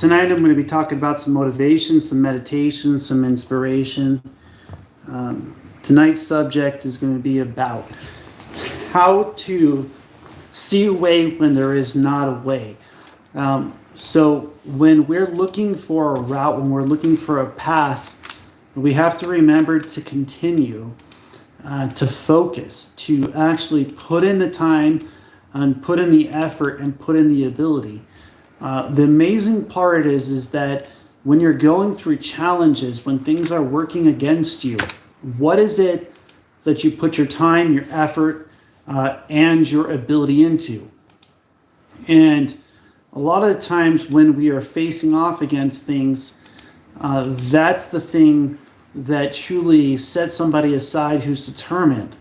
Tonight I'm going to be talking about some motivation, some meditation, some inspiration. Tonight's subject is going to be about how to see a way when there is not a way. So when we're looking for a route, when we're looking for a path, we have to remember to continue, to focus, to actually put in the time and put in the effort and put in the ability. The amazing part is that when you're going through challenges, when things are working against you, what is it that you put your time, your effort, and your ability into? And a lot of the times when we are facing off against things, that's the thing that truly sets somebody aside who's determined.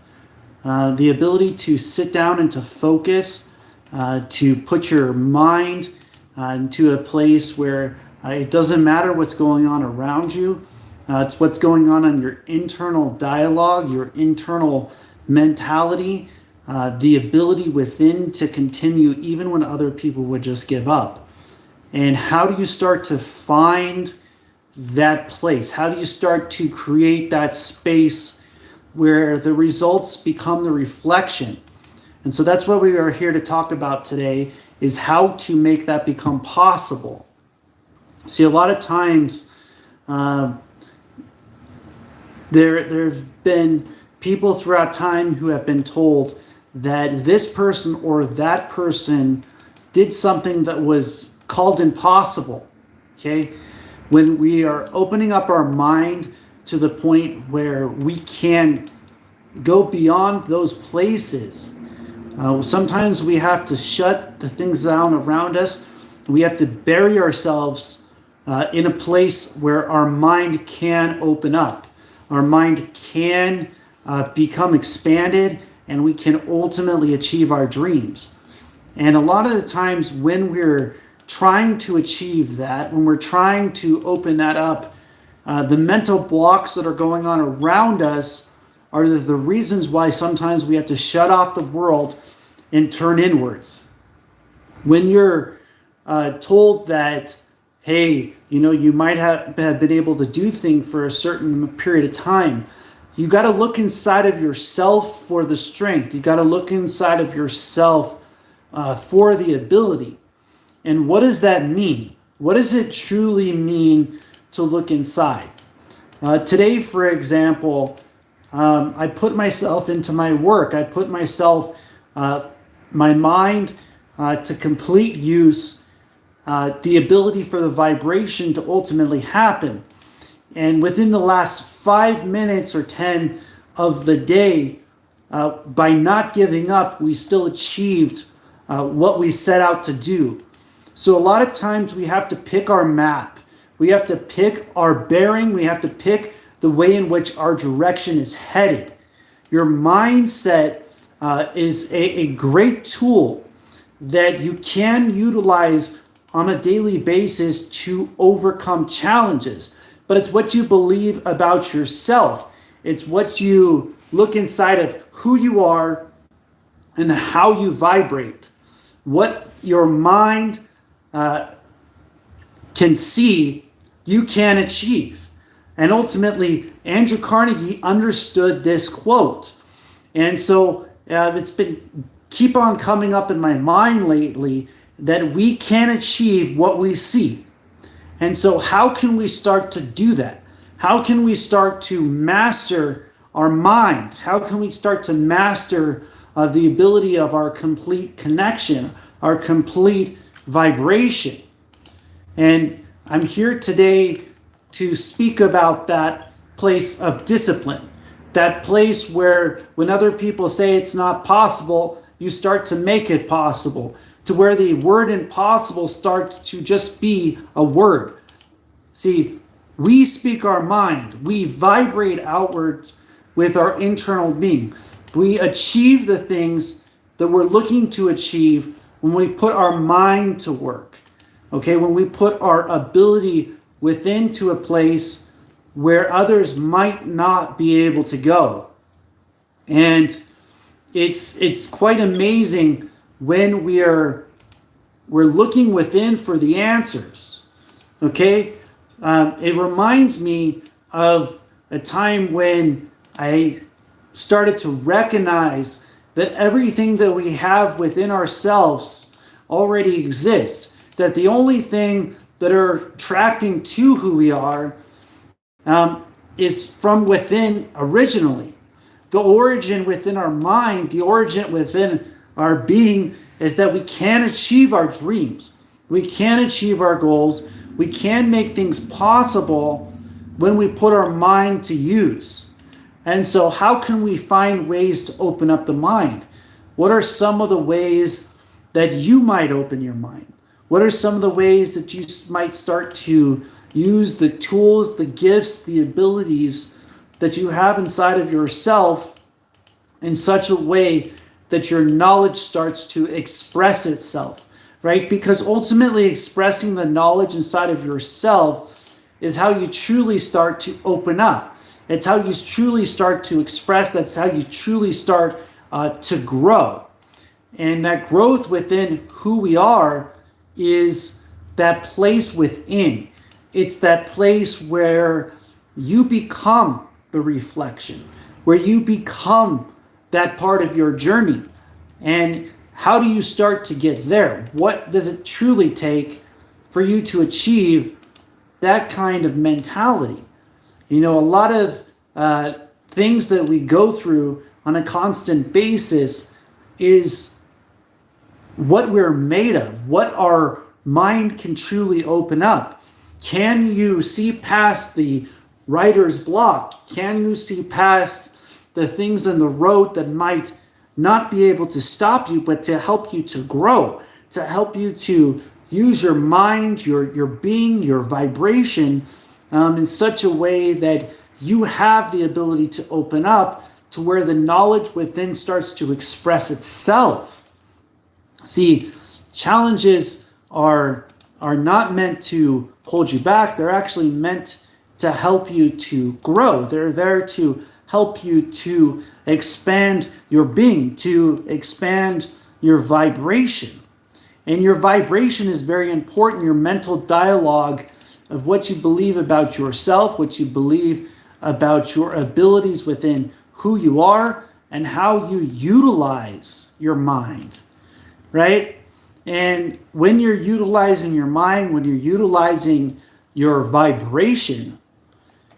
The ability to sit down and to focus, to put your mind into a place where it doesn't matter what's going on around you. It's what's going on in your internal dialogue, your internal mentality, the ability within to continue even when other people would just give up. And how do you start to find that place? How do you start to create that space where the results become the reflection? And so that's what we are here to talk about today, is how to make that become possible. See, a lot of times there have been people throughout time who have been told that this person or that person did something that was called impossible. Okay? When we are opening up our mind to the point where we can go beyond those places, sometimes we have to shut the things down around us. We have to bury ourselves in a place where our mind can open up. Our mind can become expanded, and we can ultimately achieve our dreams. And a lot of the times when we're trying to achieve that, when we're trying to open that up, the mental blocks that are going on around us are the reasons why sometimes we have to shut off the world and turn inwards. When you're told that, hey, you might have been able to do things for a certain period of time, you got to look inside of yourself for the strength. You got to look inside of yourself for the ability. And what does that mean? What does it truly mean to look inside? Today, for example, I put myself into my work. I put myself, my mind to complete use, the ability for the vibration to ultimately happen. And within the last 5 minutes or 10 of the day, by not giving up, we still achieved what we set out to do. So a lot of times we have to pick our map. We have to pick our bearing. We have to pick the way in which our direction is headed. Your mindset is a great tool that you can utilize on a daily basis to overcome challenges. But it's what you believe about yourself. It's what you look inside of who you are and how you vibrate. What your mind can see, you can achieve. And ultimately, Andrew Carnegie understood this quote. And so it's been keep on coming up in my mind lately that we can achieve what we see. And so how can we start to do that? How can we start to master our mind? How can we start to master the ability of our complete connection, our complete vibration? And I'm here today to speak about that place of discipline, that place where when other people say it's not possible, you start to make it possible, to where the word impossible starts to just be a word. See, we speak our mind. We vibrate outwards with our internal being. We achieve the things that we're looking to achieve when we put our mind to work. Okay, when we put our ability within to a place where others might not be able to go. And it's quite amazing when we're looking within for the answers. Okay? It reminds me of a time when I started to recognize that everything that we have within ourselves already exists. That the only thing that are attracting to who we are is from within originally. The origin within our mind, the origin within our being is that we can achieve our dreams. We can achieve our goals. We can make things possible when we put our mind to use. And so how can we find ways to open up the mind? What are some of the ways that you might open your mind? What are some of the ways that you might start to use the tools, the gifts, the abilities that you have inside of yourself in such a way that your knowledge starts to express itself, right? Because ultimately expressing the knowledge inside of yourself is how you truly start to open up. It's how you truly start to express. That's how you truly start to grow. And that growth within who we are is that place within. It's that place where you become the reflection, where you become that part of your journey. And how do you start to get there? What does it truly take for you to achieve that kind of mentality? You know, a lot of things that we go through on a constant basis is what we're made of, what our mind can truly open up. Can you see past the writer's block? Can you see past the things in the road that might not be able to stop you, but to help you to grow, to help you to use your mind, your being, your vibration in such a way that you have the ability to open up to where the knowledge within starts to express itself. See, challenges are not meant to hold you back. They're actually meant to help you to grow. They're there to help you to expand your being, to expand your vibration. And your vibration is very important. Your mental dialogue of what you believe about yourself, what you believe about your abilities within who you are, and how you utilize your mind, right? And when you're utilizing your mind, when you're utilizing your vibration,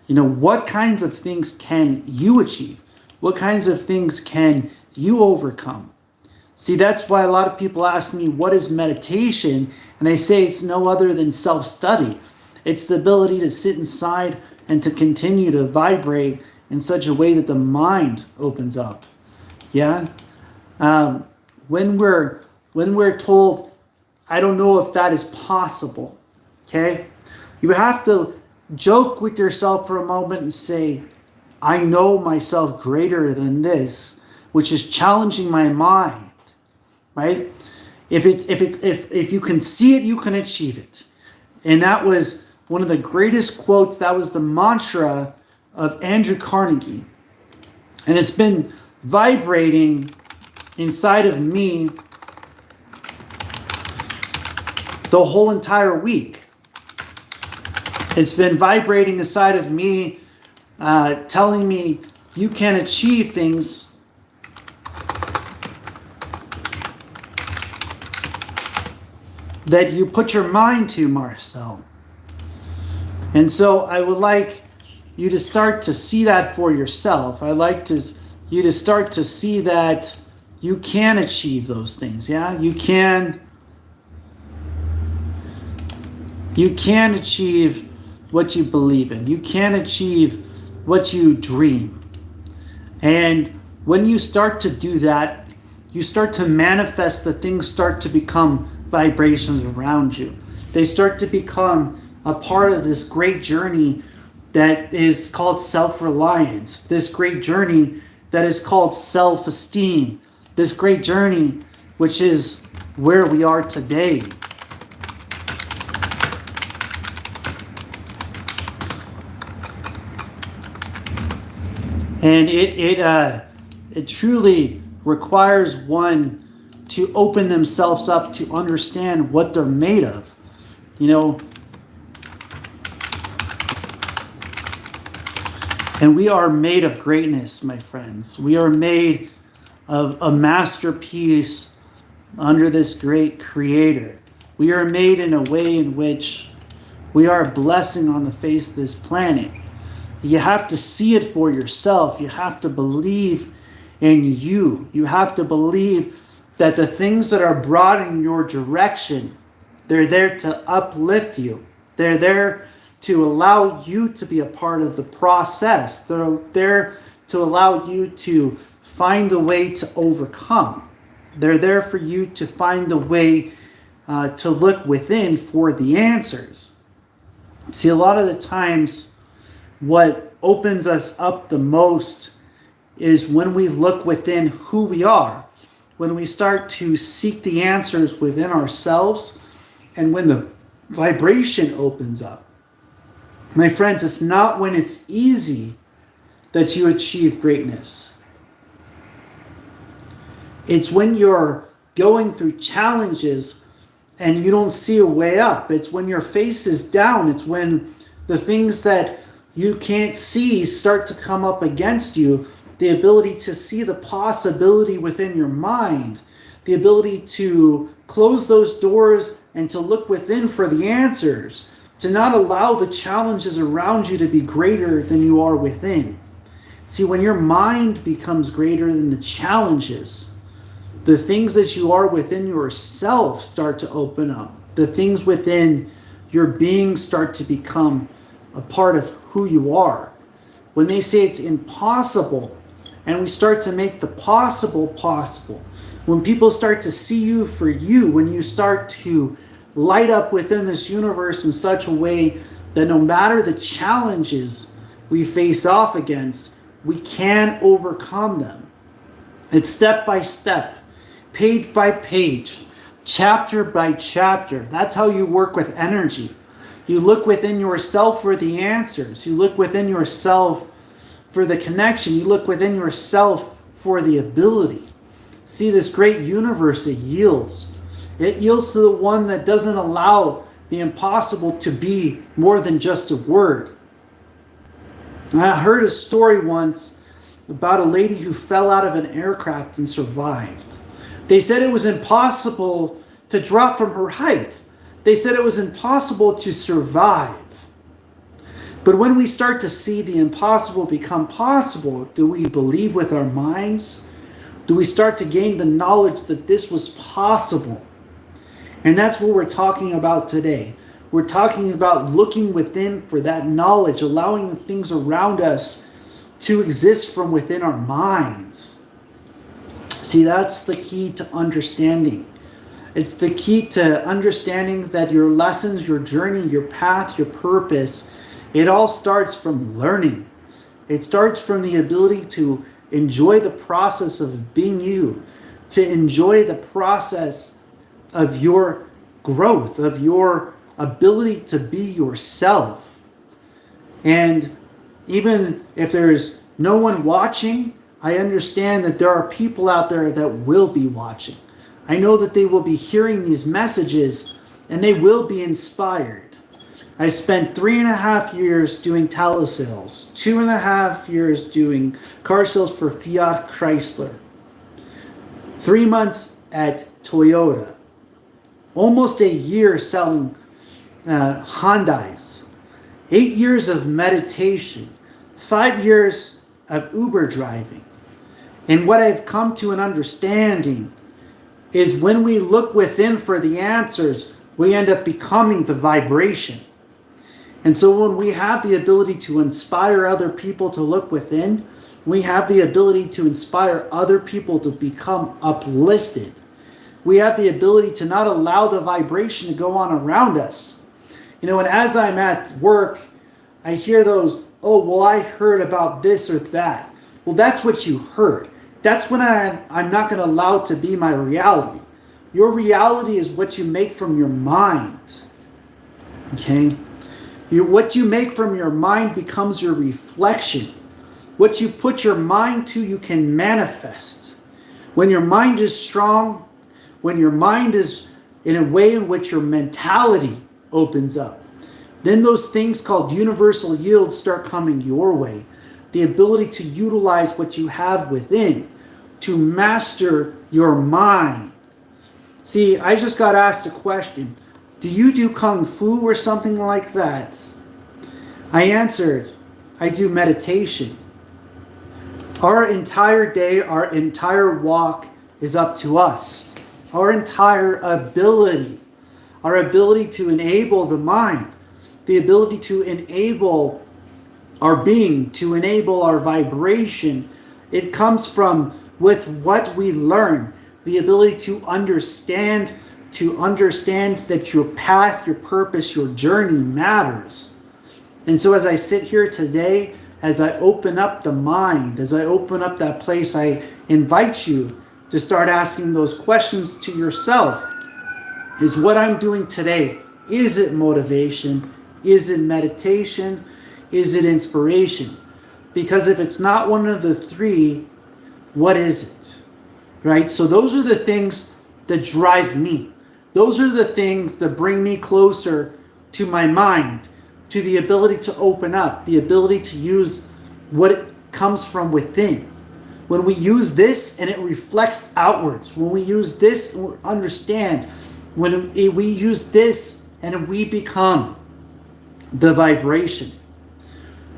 you know, what kinds of things can you achieve? What kinds of things can you overcome? See, that's why a lot of people ask me, what is meditation? And I say it's no other than self-study. It's the ability to sit inside and to continue to vibrate in such a way that the mind opens up. Yeah? When we're told, I don't know if that is possible, okay? You have to joke with yourself for a moment and say, I know myself greater than this, which is challenging my mind, right? If you can see it, you can achieve it. And that was one of the greatest quotes. That was the mantra of Andrew Carnegie. And it's been vibrating inside of me the whole entire week. It's been vibrating inside of me, telling me you can achieve things that you put your mind to, Marcel. And so I would like you to start to see that for yourself. I'd like you to start to see that you can achieve those things. Yeah, you can achieve what you believe in. You can achieve what you dream. And when you start to do that, you start to manifest, the things start to become vibrations around you. They start to become a part of this great journey that is called self-reliance, this great journey that is called self-esteem, this great journey which is where we are today. And it truly requires one to open themselves up to understand what they're made of. You know, And we are made of greatness, my friends. We are made of a masterpiece under this great Creator. We are made in a way in which we are a blessing on the face of this planet. You have to see it for yourself. You have to believe in you. You have to believe that the things that are brought in your direction, they're there to uplift you. They're there to allow you to be a part of the process. They're there to allow you to find a way to overcome. They're there for you to find a way to look within for the answers. See, a lot of the times, what opens us up the most is when we look within who we are, when we start to seek the answers within ourselves, and when the vibration opens up. My friends, it's not when it's easy that you achieve greatness. It's when you're going through challenges and you don't see a way up. It's when your face is down. It's when the things that you can't see start to come up against you. The ability to see the possibility within your mind. The ability to close those doors and to look within for the answers. To not allow the challenges around you to be greater than you are within. See, when your mind becomes greater than the challenges, the things that you are within yourself start to open up. The things within your being start to become a part of who you are. When they say it's impossible, and we start to make the possible possible, when people start to see you for you, when you start to light up within this universe in such a way that no matter the challenges we face off against, we can overcome them. It's step by step, page by page, chapter by chapter. That's how you work with energy. You look within yourself for the answers. You look within yourself for the connection. You look within yourself for the ability. See, this great universe, it yields. It yields to the one that doesn't allow the impossible to be more than just a word. I heard a story once about a lady who fell out of an aircraft and survived. They said it was impossible to drop from her height. They said it was impossible to survive. But when we start to see the impossible become possible, do we believe with our minds? Do we start to gain the knowledge that this was possible? And that's what we're talking about today. We're talking about looking within for that knowledge, allowing the things around us to exist from within our minds. See, that's the key to understanding. It's the key to understanding that your lessons, your journey, your path, your purpose, it all starts from learning. It starts from the ability to enjoy the process of being you, to enjoy the process of your growth, of your ability to be yourself. And even if there's no one watching, I understand that there are people out there that will be watching. I know that they will be hearing these messages and they will be inspired. I spent 3.5 years doing telesales, 2.5 years doing car sales for Fiat Chrysler, 3 months at Toyota, almost a year selling Hyundais, 8 years of meditation, 5 years of Uber driving. And what I've come to an understanding is when we look within for the answers, we end up becoming the vibration. And so when we have the ability to inspire other people to look within, we have the ability to inspire other people to become uplifted. We have the ability to not allow the vibration to go on around us. You know, and as I'm at work, I hear those, oh, well, I heard about this or that. Well, that's what you heard. That's when I'm not going to allow it to be my reality. Your reality is what you make from your mind. Okay? What you make from your mind becomes your reflection. What you put your mind to, you can manifest. When your mind is strong, when your mind is in a way in which your mentality opens up, then those things called universal yields start coming your way. the ability to utilize what you have within, to master your mind. See, I just got asked a question. Do you do Kung Fu or something like that? I answered, I do meditation. Our entire day, our entire walk is up to us. Our entire ability to enable the mind, the ability to enable our being, to enable our vibration, it comes from with what we learn, the ability to understand that your path, your purpose, your journey matters. And so as I sit here today, as I open up the mind, as I open up that place, I invite you to start asking those questions to yourself. Is what I'm doing today, is it motivation? Is it meditation? Is it inspiration? Because if it's not one of the three, what is it? Right? So those are the things that drive me. Those are the things that bring me closer to my mind, to the ability to open up, the ability to use what comes from within. When we use this and it reflects outwards, when we use this and we understand, when we use this and we become the vibration,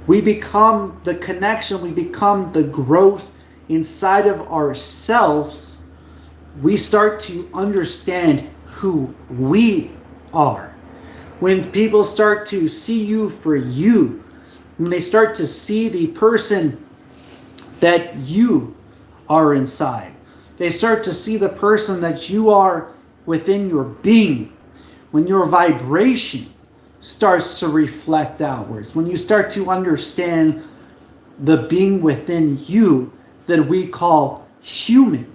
we become the connection, we become the growth inside of ourselves, we start to understand who we are. When people start to see you for you, when they start to see the person that you are inside, they start to see the person that you are within your being, when your vibration starts to reflect outwards, when you start to understand the being within you that we call human,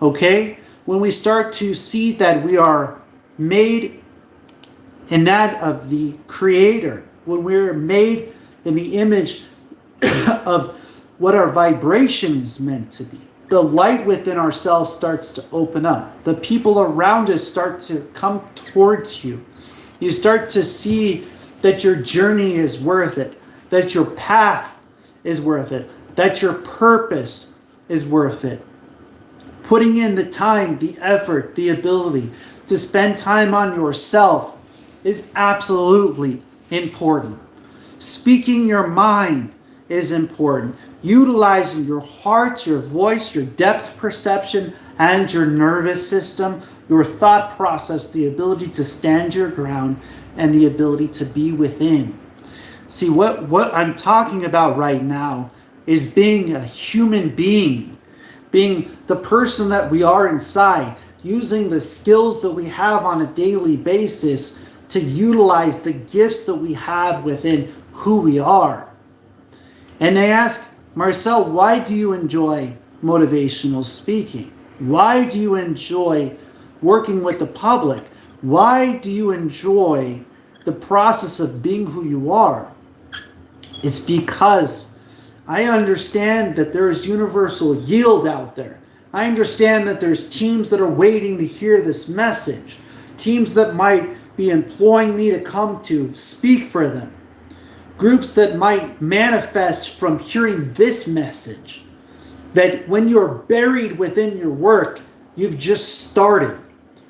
okay? When we start to see that we are made in that of the Creator, when we're made in the image of what our vibration is meant to be, the light within ourselves starts to open up. The people around us start to come towards you. You start to see that your journey is worth it, that your path is worth it, that your purpose is worth it. Putting in the time, the effort, the ability to spend time on yourself is absolutely important. Speaking your mind is important. Utilizing your heart, your voice, your depth perception, and your nervous system, your thought process, the ability to stand your ground, and the ability to be within. See, what I'm talking about right now is being a human being, being the person that we are inside, using the skills that we have on a daily basis to utilize the gifts that we have within who we are. And they ask, Marcel, why do you enjoy motivational speaking? Why do you enjoy working with the public? Why do you enjoy the process of being who you are? It's because I understand that there is universal yield out there. I understand that there's teams that are waiting to hear this message. Teams that might be employing me to come to speak for them. Groups that might manifest from hearing this message. That when you're buried within your work, you've just started.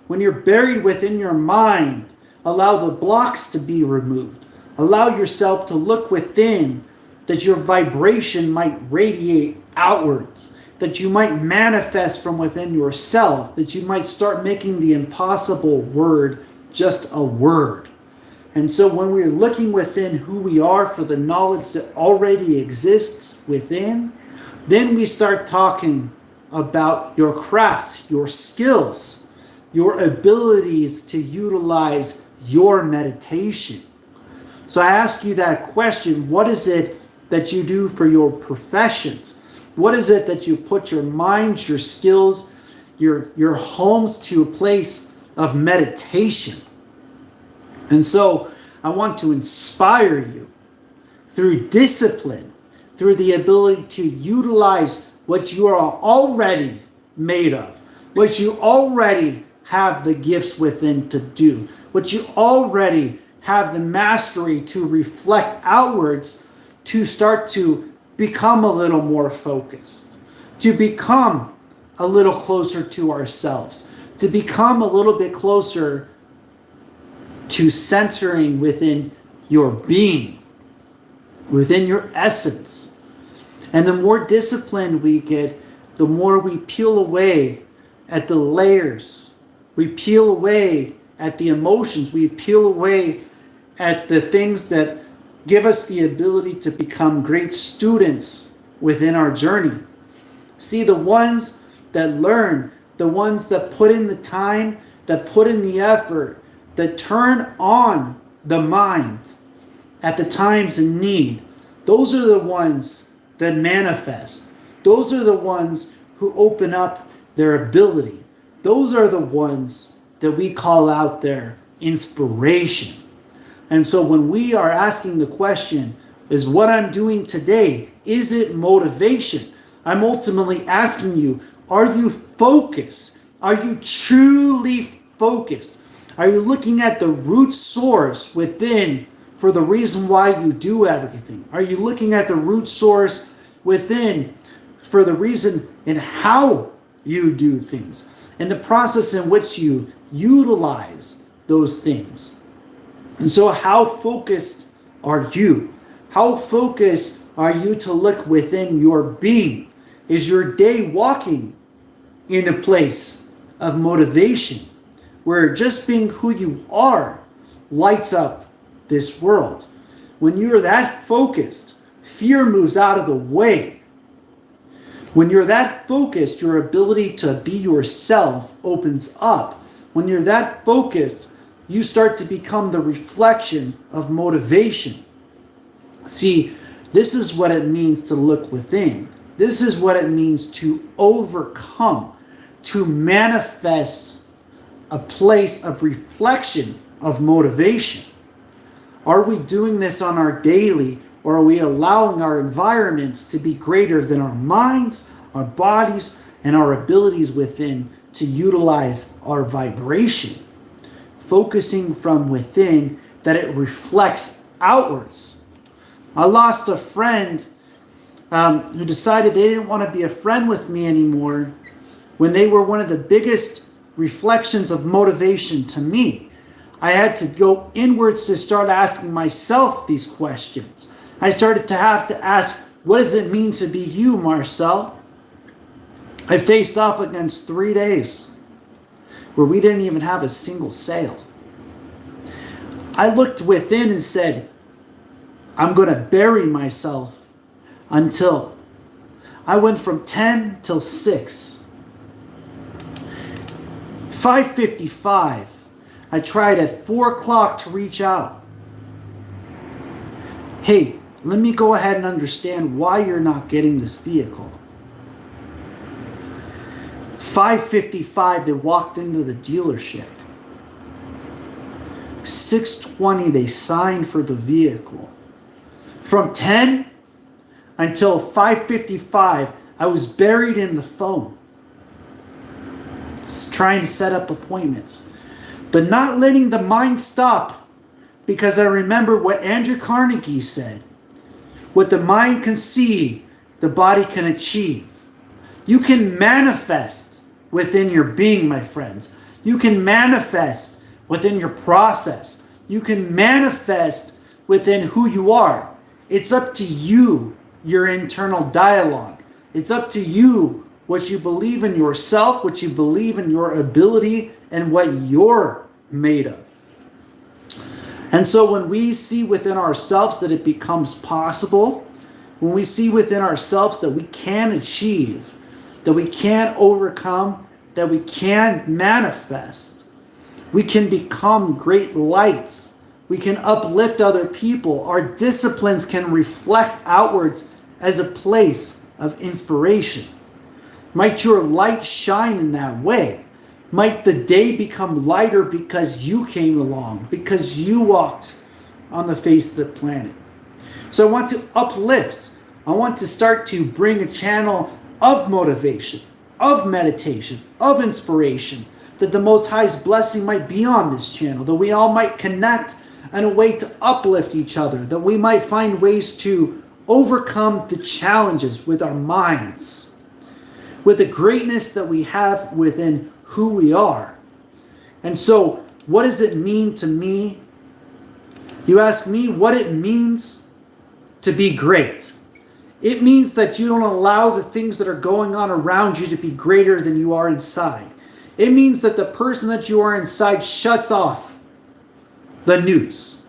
When you're buried within your mind, allow the blocks to be removed. Allow yourself to look within, that your vibration might radiate outwards, that you might manifest from within yourself, that you might start making the impossible word just a word. And so when we're looking within who we are for the knowledge that already exists within, then we start talking about your craft, your skills, your abilities to utilize your meditation. So I ask you that question, what is it that you do for your professions? What is it that you put your minds, your skills, your homes to a place of meditation? And so I want to inspire you through discipline, through the ability to utilize what you are already made of, what you already have the gifts within to do, what you already have the mastery to reflect outwards, to start to become a little more focused, to become a little closer to ourselves, to become a little bit closer to centering within your being, within your essence. And the more disciplined we get, the more we peel away at the layers. We peel away at the emotions. We peel away at the things that give us the ability to become great students within our journey. See, the ones that learn, the ones that put in the time, that put in the effort, that turn on the mind at the times in need, those are the ones that manifest. Those are the ones who open up their ability. Those are the ones that we call out their inspiration. And so when we are asking the question, is what I'm doing today, is it motivation? I'm ultimately asking you, are you focused? Are you truly focused? Are you looking at the root source within for the reason why you do everything? Are you looking at the root source within for the reason in how you do things, and the process in which you utilize those things? And so how focused are you? How focused are you to look within your being? Is your day walking in a place of motivation where just being who you are lights up this world? When you're that focused, fear moves out of the way. When you're that focused, your ability to be yourself opens up. When you're that focused, you start to become the reflection of motivation. See, this is what it means to look within. This is what it means to overcome, to manifest a place of reflection of motivation. Are we doing this on our daily, or are we allowing our environments to be greater than our minds, our bodies, and our abilities within to utilize our vibration? Focusing from within, that it reflects outwards. I lost a friend who decided they didn't want to be a friend with me anymore when they were one of the biggest reflections of motivation to me. I had to go inwards to start asking myself these questions. I started to have to ask, what does it mean to be you, Marcel? I faced off against 3 days where we didn't even have a single sale. I looked within and said, I'm going to bury myself until I went from 10 till 6. 5:55. I tried at 4 o'clock to reach out. Hey, let me go ahead and understand why you're not getting this vehicle. 5:55, they walked into the dealership. 6:20, they signed for the vehicle. From 10 until 5:55, I was buried in the phone, trying to set up appointments, but not letting the mind stop, because I remember what Andrew Carnegie said. What the mind can see, the body can achieve. You can manifest within your being, my friends. You can manifest within your process. You can manifest within who you are. It's up to you, your internal dialogue. It's up to you what you believe in yourself, what you believe in your ability, and what you're made of. And so when we see within ourselves that it becomes possible, when we see within ourselves that we can achieve, that we can overcome, that we can manifest, we can become great lights. We can uplift other people. Our disciplines can reflect outwards as a place of inspiration. Might your light shine in that way? Might the day become lighter because you came along, because you walked on the face of the planet? So I want to uplift. I want to start to bring a channel of motivation, of meditation, of inspiration, that the Most High's blessing might be on this channel, that we all might connect in a way to uplift each other, that we might find ways to overcome the challenges with our minds, with the greatness that we have within who we are. And so, what does it mean to me? You ask me what it means to be great. It means that you don't allow the things that are going on around you to be greater than you are inside. It means that the person that you are inside shuts off the news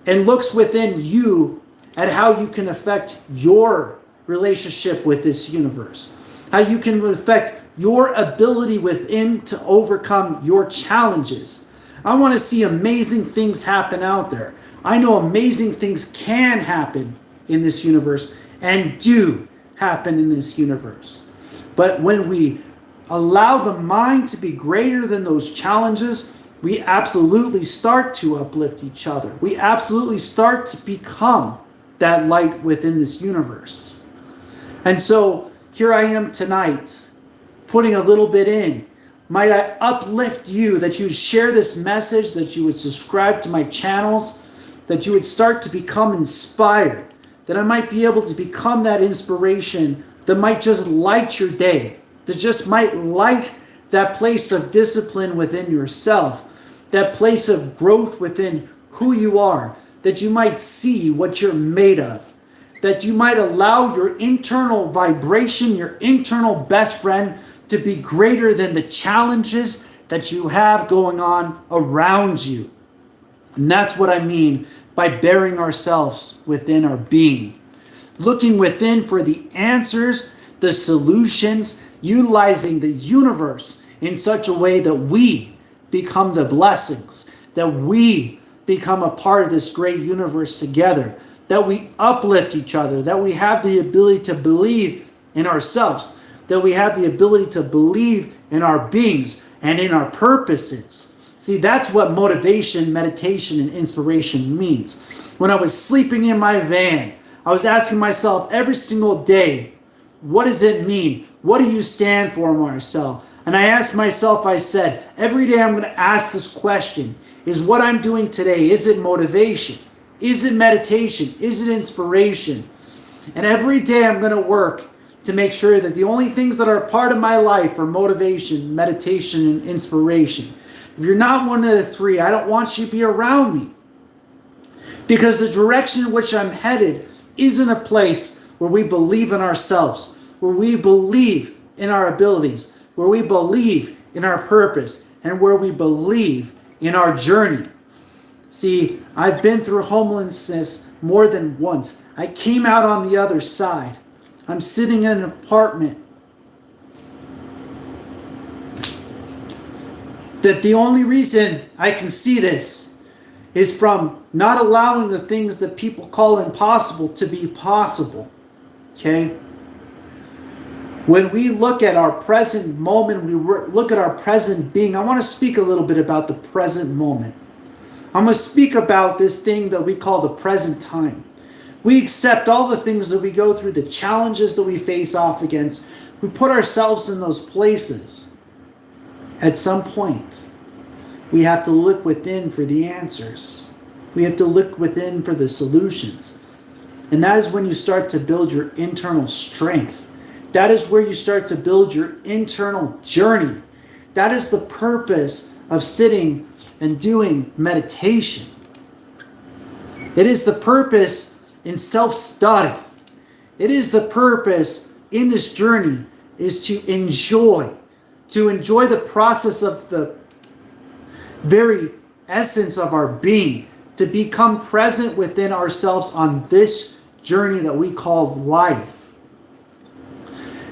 and looks within you at how you can affect your relationship with this universe, how you can affect your ability within to overcome your challenges. I want to see amazing things happen out there. I know amazing things can happen in this universe and do happen in this universe. But when we allow the mind to be greater than those challenges, we absolutely start to uplift each other. We absolutely start to become that light within this universe. And so here I am tonight, putting a little bit in. Might I uplift you, that you would share this message, that you would subscribe to my channels, that you would start to become inspired, that I might be able to become that inspiration that might just light your day, that just might light that place of discipline within yourself, that place of growth within who you are, that you might see what you're made of, that you might allow your internal vibration, your internal best friend, to be greater than the challenges that you have going on around you. And that's what I mean by burying ourselves within our being. Looking within for the answers, the solutions, utilizing the universe in such a way that we become the blessings, that we become a part of this great universe together, that we uplift each other, that we have the ability to believe in ourselves, that we have the ability to believe in our beings and in our purposes. See, that's what motivation, meditation, and inspiration means. When I was sleeping in my van, I was asking myself every single day, what does it mean? What do you stand for, Marcel? And I asked myself, I said, every day I'm going to ask this question. Is what I'm doing today, is it motivation? Is it meditation? Is it inspiration? And every day I'm going to work to make sure that the only things that are a part of my life are motivation, meditation, and inspiration. If you're not one of the three, I don't want you to be around me. Because the direction in which I'm headed isn't a place where we believe in ourselves, where we believe in our abilities, where we believe in our purpose, and where we believe in our journey. See, I've been through homelessness more than once. I came out on the other side. I'm sitting in an apartment that the only reason I can see this is from not allowing the things that people call impossible to be possible. Okay? When we look at our present moment, we look at our present being. I want to speak a little bit about the present moment. I'm going to speak about this thing that we call the present time. We accept all the things that we go through, the challenges that we face off against. We put ourselves in those places. At some point, we have to look within for the answers. We have to look within for the solutions. And that is when you start to build your internal strength. That is where you start to build your internal journey. That is the purpose of sitting and doing meditation. It is the purpose in self-study. It is the purpose in this journey is to enjoy the process of the very essence of our being, to become present within ourselves on this journey that we call life.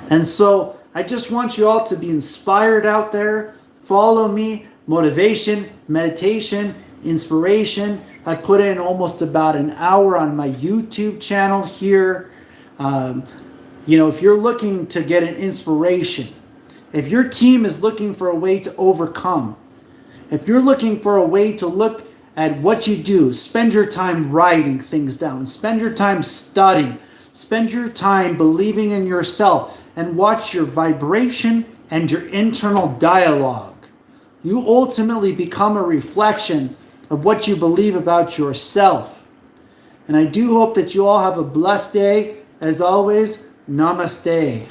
And so I just want you all to be inspired out there. Follow me. Motivation, meditation, inspiration. I put in almost about an hour on my YouTube channel here. If you're looking to get an inspiration, if your team is looking for a way to overcome, if you're looking for a way to look at what you do, spend your time writing things down, spend your time studying, spend your time believing in yourself, and watch your vibration and your internal dialogue. You ultimately become a reflection of what you believe about yourself. And I do hope that you all have a blessed day. As always, namaste.